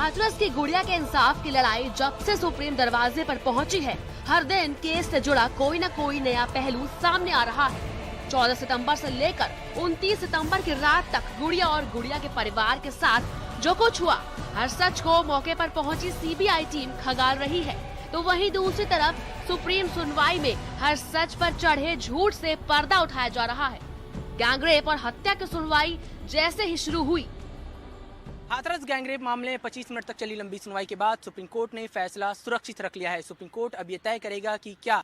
हाथरस की गुड़िया के इंसाफ की लड़ाई जब से सुप्रीम दरवाजे पर पहुंची है, हर दिन केस से जुड़ा कोई न कोई नया पहलू सामने आ रहा है। 14 सितंबर से लेकर 29 सितंबर की रात तक गुड़िया और गुड़िया के परिवार के साथ जो कुछ हुआ, हर सच को मौके पर पहुंची सीबीआई टीम खंगाल रही है। तो वहीं दूसरी तरफ सुप्रीम सुनवाई में हर सच पर चढ़े झूठ से पर्दा उठाया जा रहा है। गैंगरेप और हत्या की सुनवाई जैसे ही शुरू हुई, हाथरस गैंगरेप मामले में 25 मिनट तक चली लंबी सुनवाई के बाद सुप्रीम कोर्ट ने फैसला सुरक्षित रख लिया है। सुप्रीम कोर्ट अब ये तय करेगा कि क्या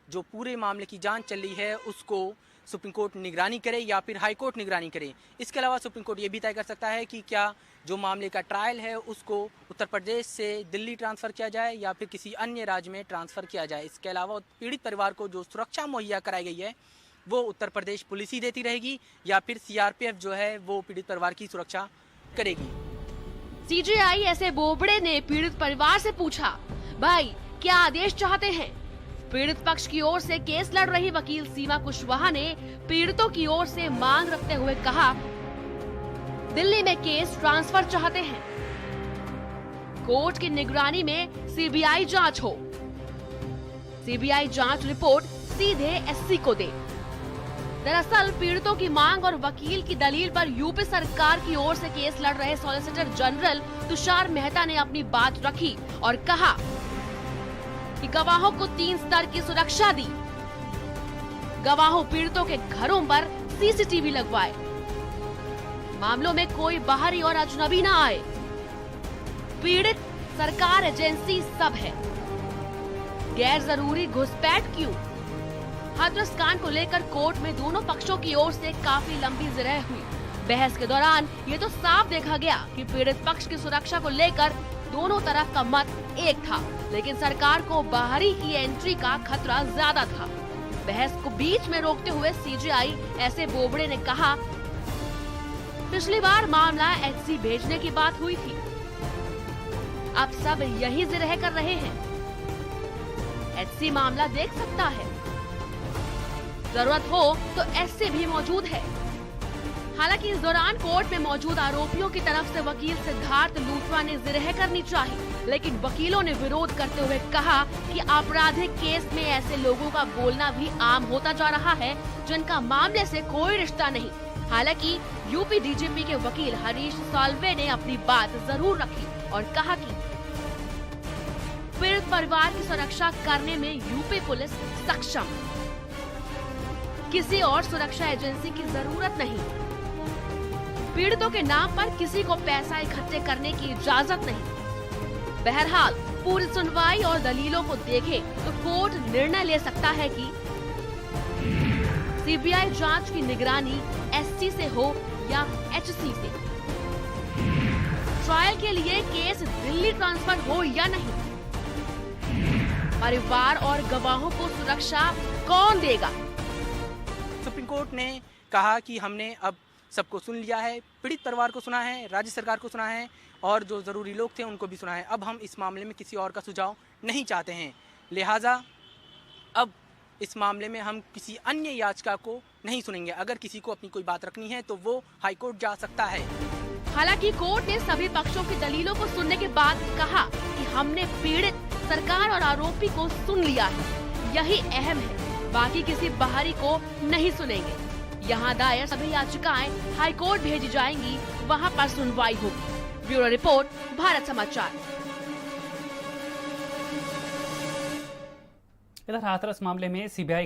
जो पूरे मामले की जांच चल रही है उसको सुप्रीम कोर्ट निगरानी करे या फिर हाई कोर्ट निगरानी करे। इसके अलावा सुप्रीम कोर्ट ये भी तय कर सकता है कि क्या जो मामले का ट्रायल है उसको उत्तर प्रदेश से दिल्ली ट्रांसफ़र किया जाए या फिर किसी अन्य राज्य में ट्रांसफ़र किया जाए। इसके अलावा पीड़ित परिवार को जो सुरक्षा मुहैया कराई गई है वो उत्तर प्रदेश पुलिस ही देती रहेगी या फिर सीआरपीएफ जो है वो पीड़ित परिवार की सुरक्षा करेगी। सीजेआई ऐसे बोबड़े ने पीड़ित परिवार से पूछा, भाई क्या आदेश चाहते हैं? पीड़ित पक्ष की ओर से केस लड़ रही वकील सीमा कुशवाहा ने पीड़ितों की ओर से मांग रखते हुए कहा, दिल्ली में केस ट्रांसफर चाहते हैं। कोर्ट की निगरानी में सीबीआई जांच हो। सीबीआई जांच रिपोर्ट सीधे एससी को दे। दरअसल पीड़ितों की मांग और वकील की दलील पर यूपी सरकार की ओर से केस लड़ रहे सॉलिसिटर जनरल तुषार मेहता ने अपनी बात रखी और कहा कि गवाहों को 3 स्तर की सुरक्षा दी। गवाहों पीड़ितों के घरों पर सीसीटीवी लगवाए। मामलों में कोई बाहरी और अजनबी न आए। पीड़ित, सरकार, एजेंसी सब है। गैर जरूरी घुसपैठ क्यों? हाथरस कांड को लेकर कोर्ट में दोनों पक्षों की ओर से काफी लंबी जिरह हुई। बहस के दौरान ये तो साफ देखा गया कि पीड़ित पक्ष की सुरक्षा को लेकर दोनों तरफ का मत एक था, लेकिन सरकार को बाहरी की एंट्री का खतरा ज्यादा था। बहस को बीच में रोकते हुए सीजेआई ऐसे बोबड़े ने कहा, पिछली बार मामला एचसी भेजने की बात हुई थी, अब सब यही जिरह कर रहे हैं। एचसी मामला देख सकता है, जरूरत हो तो एससी भी मौजूद है। हालांकि इस दौरान कोर्ट में मौजूद आरोपियों की तरफ से वकील सिद्धार्थ लूथरा ने जिरह करनी चाहिए, लेकिन वकीलों ने विरोध करते हुए कहा कि आपराधिक केस में ऐसे लोगों का बोलना भी आम होता जा रहा है जिनका मामले से कोई रिश्ता नहीं। हालांकि यूपी डीजीपी के वकील हरीश साल्वे ने अपनी बात जरूर रखी और कहा कि पीड़ित परिवार की सुरक्षा करने में यूपी पुलिस सक्षम, किसी और सुरक्षा एजेंसी की जरूरत नहीं। पीड़ितों के नाम पर किसी को पैसा इकट्ठे करने की इजाजत नहीं। बहरहाल पूरी सुनवाई और दलीलों को देखे तो कोर्ट निर्णय ले सकता है कि सीबीआई जांच की निगरानी एससी से हो या एचसी से। ट्रायल के लिए केस दिल्ली ट्रांसफर हो या नहीं। परिवार और गवाहों को सुरक्षा कौन देगा? सुप्रीम कोर्ट ने कहा कि हमने अब सबको सुन लिया है, पीड़ित परिवार को सुना है, राज्य सरकार को सुना है और जो ज़रूरी लोग थे उनको भी सुना है। अब हम इस मामले में किसी और का सुझाव नहीं चाहते हैं, लिहाजा अब इस मामले में हम किसी अन्य याचिका को नहीं सुनेंगे। अगर किसी को अपनी कोई बात रखनी है तो वो हाई कोर्ट जा सकता है। हालांकि कोर्ट ने सभी पक्षों की दलीलों को सुनने के बाद कहा कि हमने पीड़ित, सरकार और आरोपी को सुन लिया है, यही अहम है, बाकी किसी बाहरी को नहीं सुनेंगे। यहाँ दायर सभी याचिकाएं हाई कोर्ट भेजी जाएंगी, वहाँ पर सुनवाई होगी। ब्यूरो रिपोर्ट, भारत समाचार। इधर हाथरस मामले में सीबीआई